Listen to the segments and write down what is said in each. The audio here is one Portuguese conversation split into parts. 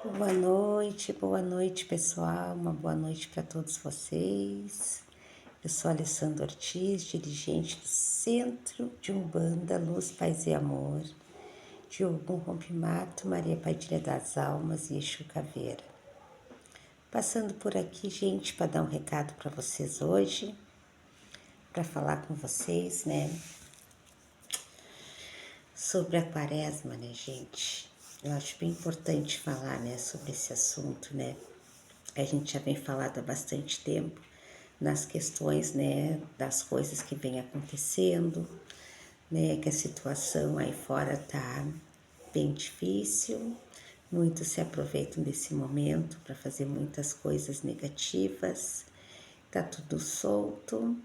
Boa noite pessoal, uma boa noite para todos vocês. Eu sou Alessandra Ortiz, dirigente do Centro de Umbanda Luz, Paz e Amor, de Ogum Rompimato, Maria Padilha das Almas e Exu Caveira. Passando por aqui, gente, para dar um recado para vocês hoje, para falar com vocês, né, sobre a quaresma, né, gente. Eu acho bem importante falar, né, sobre esse assunto, né. A gente já vem falando há bastante tempo nas questões, né, das coisas que vem acontecendo, né, que a situação aí fora tá bem difícil. Muitos se aproveitam desse momento para fazer muitas coisas negativas. Tá tudo solto,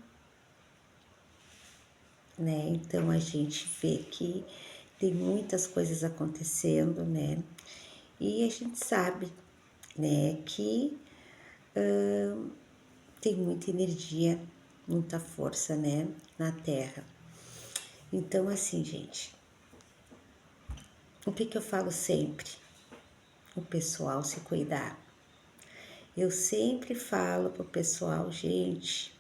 né? Então a gente vê que tem muitas coisas acontecendo, né? E a gente sabe, né, que tem muita energia, muita força, né, na Terra. Então, assim, gente, o que eu falo sempre? O pessoal se cuidar. Eu sempre falo pro pessoal, gente,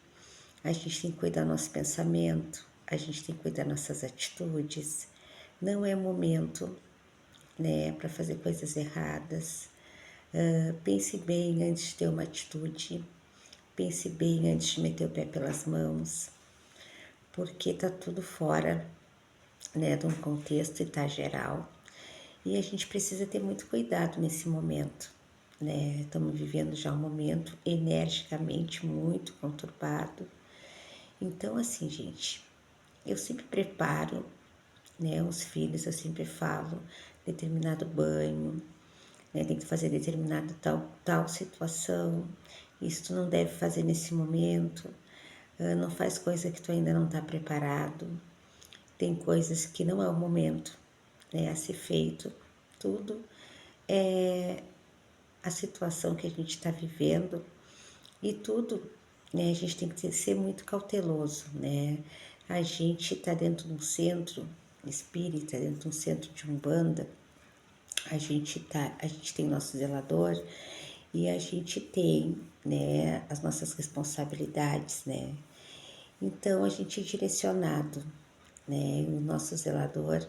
a gente tem que cuidar do nosso pensamento, a gente tem que cuidar das nossas atitudes. Não é momento, né, para fazer coisas erradas. Pense bem antes de ter uma atitude. Pense bem antes de meter o pé pelas mãos, porque tá tudo fora, né, de um contexto e tá geral. E a gente precisa ter muito cuidado nesse momento, né? Estamos vivendo já um momento energicamente muito conturbado. Então, assim, gente, eu sempre preparo, né, os filhos, eu sempre falo, determinado banho, né, tem que fazer determinada tal situação, isso tu não deve fazer nesse momento, não faz coisa que tu ainda não está preparado, tem coisas que não é o momento, né, a ser feito, tudo é a situação que a gente está vivendo e tudo, né, a gente tem que ser muito cauteloso, né, a gente está dentro de um centro espírita, dentro de um centro de umbanda, a gente tem nosso zelador e a gente tem, né, as nossas responsabilidades, né, então a gente é direcionado, né? O nosso zelador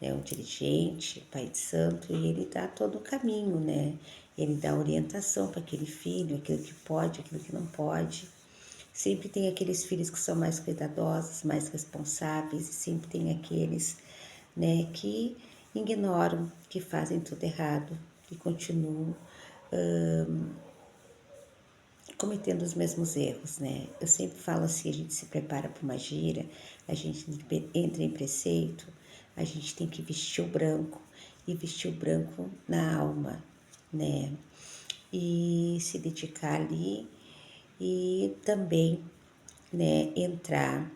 é um dirigente, pai de santo, e ele dá todo o caminho, né? Ele dá orientação para aquele filho, aquilo que pode, aquilo que não pode. Sempre tem aqueles filhos que são mais cuidadosos, mais responsáveis, e sempre tem aqueles, né, que ignoram, que fazem tudo errado, que continuam cometendo os mesmos erros, né? Eu sempre falo assim, a gente se prepara para uma gira, a gente entra em preceito, a gente tem que vestir o branco e vestir o branco na alma, né? E se dedicar ali e também, né, entrar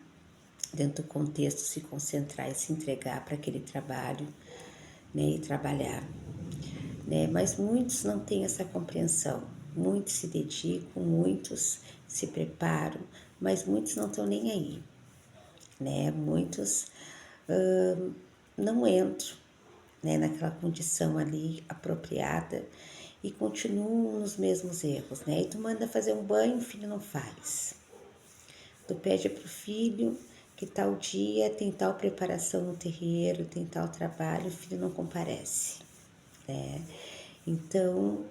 dentro do contexto, se concentrar e se entregar para aquele trabalho, né, e trabalhar, né? Mas muitos não têm essa compreensão, muitos se dedicam, muitos se preparam, mas muitos não estão nem aí, né? Muitos não entram, né, naquela condição ali apropriada e continuam nos mesmos erros, né? E tu manda fazer um banho, o filho não faz. Tu pede pro filho que tal dia tem tal preparação no terreiro, tem tal trabalho, o filho não comparece, né? Então,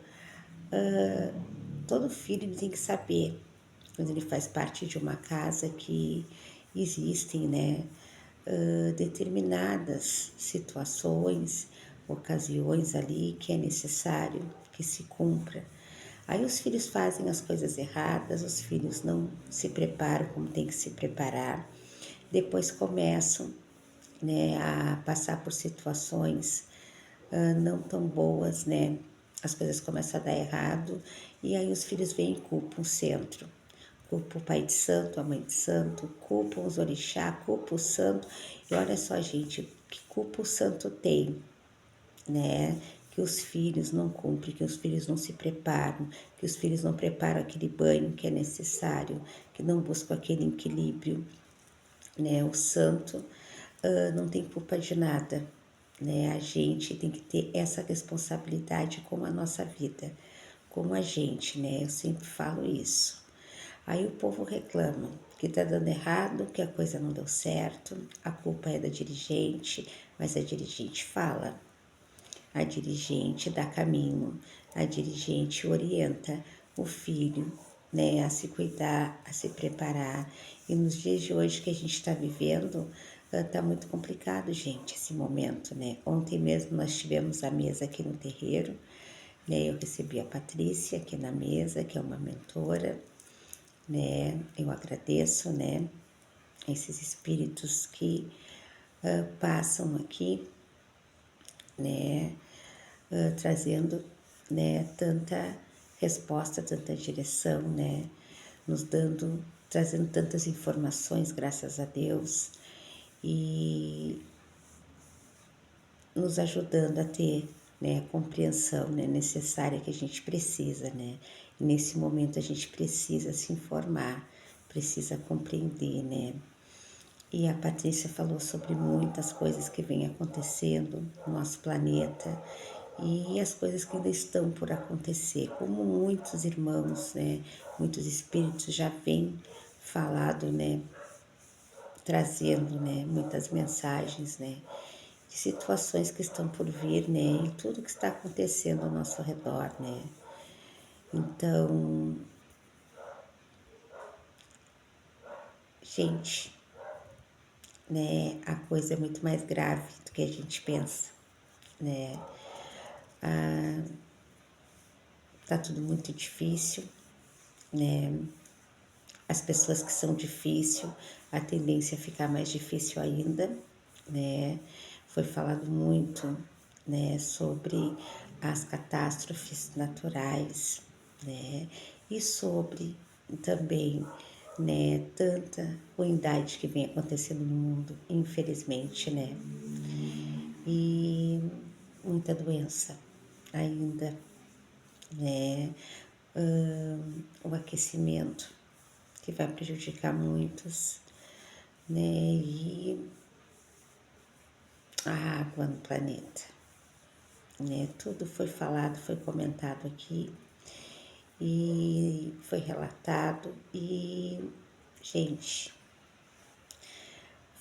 todo filho tem que saber, quando ele faz parte de uma casa, que existem, né, determinadas situações, ocasiões ali que é necessário que se cumpra. Aí os filhos fazem as coisas erradas, os filhos não se preparam como tem que se preparar, depois começam, né, a passar por situações não tão boas, né? As coisas começam a dar errado e aí os filhos vêm e culpam o centro. Culpa o pai de santo, a mãe de santo, culpam os orixá, culpa o santo. E olha só, gente, que culpa o santo tem, né? Que os filhos não cumprem, que os filhos não se preparam, que os filhos não preparam aquele banho que é necessário, que não buscam aquele equilíbrio, né? O santo não tem culpa de nada, né? A gente tem que ter essa responsabilidade com a nossa vida, com a gente, né? Eu sempre falo isso. Aí o povo reclama que tá dando errado, que a coisa não deu certo, a culpa é da dirigente, mas a dirigente fala, a dirigente dá caminho, a dirigente orienta o filho, né, a se cuidar, a se preparar. E nos dias de hoje que a gente está vivendo, tá muito complicado, gente, esse momento, né? Ontem mesmo nós tivemos a mesa aqui no terreiro, né? Eu recebi a Patrícia aqui na mesa, que é uma mentora, né? Eu agradeço, né? Esses espíritos que passam aqui, né? Trazendo, né? Tanta resposta, tanta direção, né? Nos dando, trazendo tantas informações, graças a Deus, e nos ajudando a ter, né, a compreensão, né, necessária que a gente precisa, né? E nesse momento a gente precisa se informar, precisa compreender, né? E a Patrícia falou sobre muitas coisas que vêm acontecendo no nosso planeta e as coisas que ainda estão por acontecer, como muitos irmãos, né, muitos espíritos já vêm falado, né, trazendo, né, muitas mensagens, né, de situações que estão por vir, né, e tudo que está acontecendo ao nosso redor, né. Então, gente, né, a coisa é muito mais grave do que a gente pensa, né. Tá tudo muito difícil, né. As pessoas que são difícil, a tendência é ficar mais difícil ainda, né? Foi falado muito, né, sobre as catástrofes naturais, né? E sobre também, né, tanta ruindade que vem acontecendo no mundo, infelizmente, né? E muita doença ainda, né? O aquecimento que vai prejudicar muitos, né? E a água no planeta, né? Tudo foi falado, foi comentado aqui e foi relatado e, gente,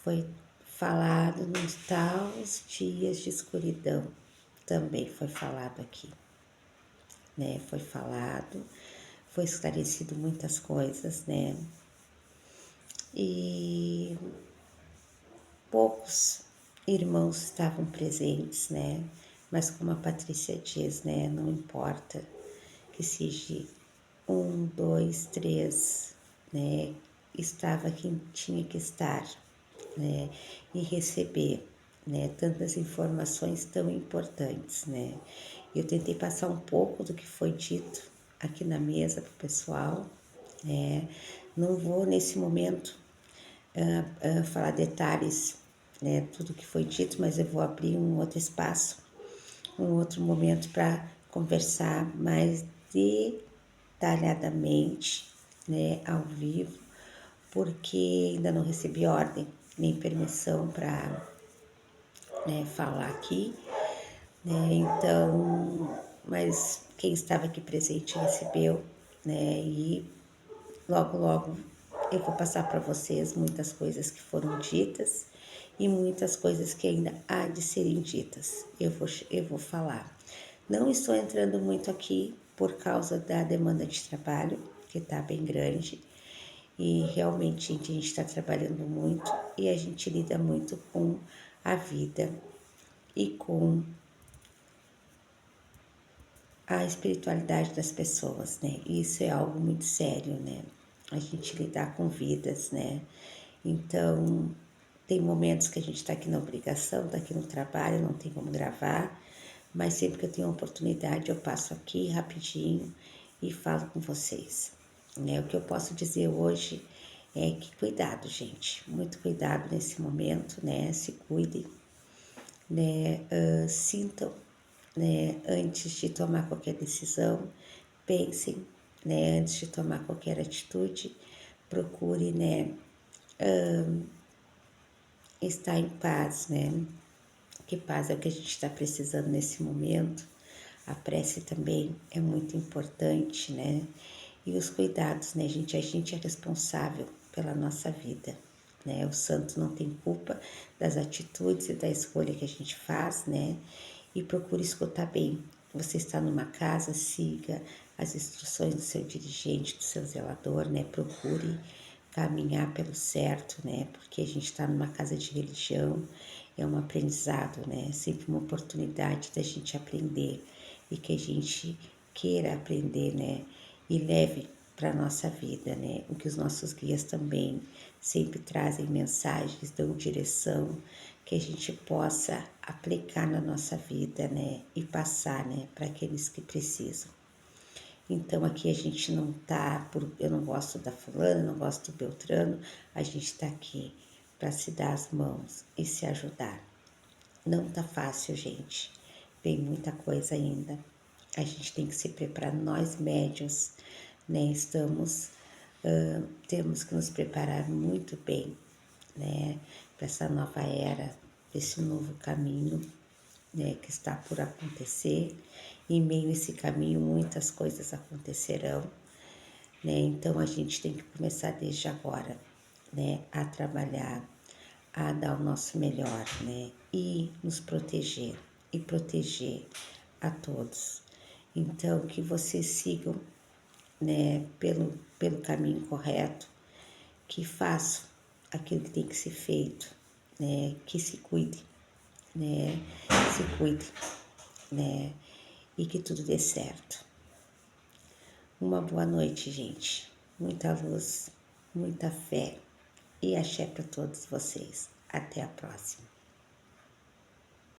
foi falado nos tais dias de escuridão, também foi falado aqui, né? Foi falado, foi esclarecido muitas coisas, né? E poucos irmãos estavam presentes, né? Mas como a Patrícia diz, né? Não importa que seja um, dois, três, né? Estava quem tinha que estar, né? E receber, né? Tantas informações tão importantes, né? Eu tentei passar um pouco do que foi dito aqui na mesa para o pessoal, né? Não vou nesse momento falar detalhes, né, tudo que foi dito, mas eu vou abrir um outro espaço, um outro momento para conversar mais detalhadamente, né, ao vivo, porque ainda não recebi ordem nem permissão para, né, falar aqui, né, então, mas quem estava aqui presente recebeu, né, e logo, logo eu vou passar para vocês muitas coisas que foram ditas e muitas coisas que ainda há de serem ditas. Eu vou falar. Não estou entrando muito aqui por causa da demanda de trabalho, que está bem grande, e realmente a gente está trabalhando muito e a gente lida muito com a vida e com a espiritualidade das pessoas, né? Isso é algo muito sério, né? A gente lidar com vidas, né? Então, tem momentos que a gente está aqui na obrigação, está aqui no trabalho, não tem como gravar, mas sempre que eu tenho oportunidade eu passo aqui rapidinho e falo com vocês, né? O que eu posso dizer hoje é que cuidado, gente, muito cuidado nesse momento, né? Se cuidem, né? Sintam, né, antes de tomar qualquer decisão, pensem, né, antes de tomar qualquer atitude, procure, né, estar em paz, né, Que paz é o que a gente está precisando nesse momento. A prece também é muito importante, né? E os cuidados, né, gente? A gente é responsável pela nossa vida, né? O santo não tem culpa das atitudes e da escolha que a gente faz, né? E procure escutar bem. Você está numa casa, siga as instruções do seu dirigente, do seu zelador, né? Procure caminhar pelo certo, né? Porque a gente está numa casa de religião, é um aprendizado, né? Sempre uma oportunidade da gente aprender e que a gente queira aprender, né? E leve para a nossa vida, né? O que os nossos guias também sempre trazem mensagens, dão direção, que a gente possa aplicar na nossa vida, né? E passar, né? Para aqueles que precisam. Então aqui a gente não tá por eu não gosto da fulana, não gosto do Beltrano, a gente tá aqui para se dar as mãos e se ajudar. Não tá fácil, gente. Vem muita coisa ainda. A gente tem que se preparar, nós médios, né? Temos que nos preparar muito bem, né? Para essa nova era, para esse novo caminho, né? Que está por acontecer. Em meio a esse caminho, muitas coisas acontecerão, né? Então a gente tem que começar desde agora, né? A trabalhar, a dar o nosso melhor, né? E nos proteger e proteger a todos. Então que vocês sigam, né? Pelo caminho correto, que façam aquilo que tem que ser feito, né? Que se cuide, né? Se cuide, né? E que tudo dê certo. Uma boa noite, gente. Muita luz, muita fé e axé para todos vocês. Até a próxima.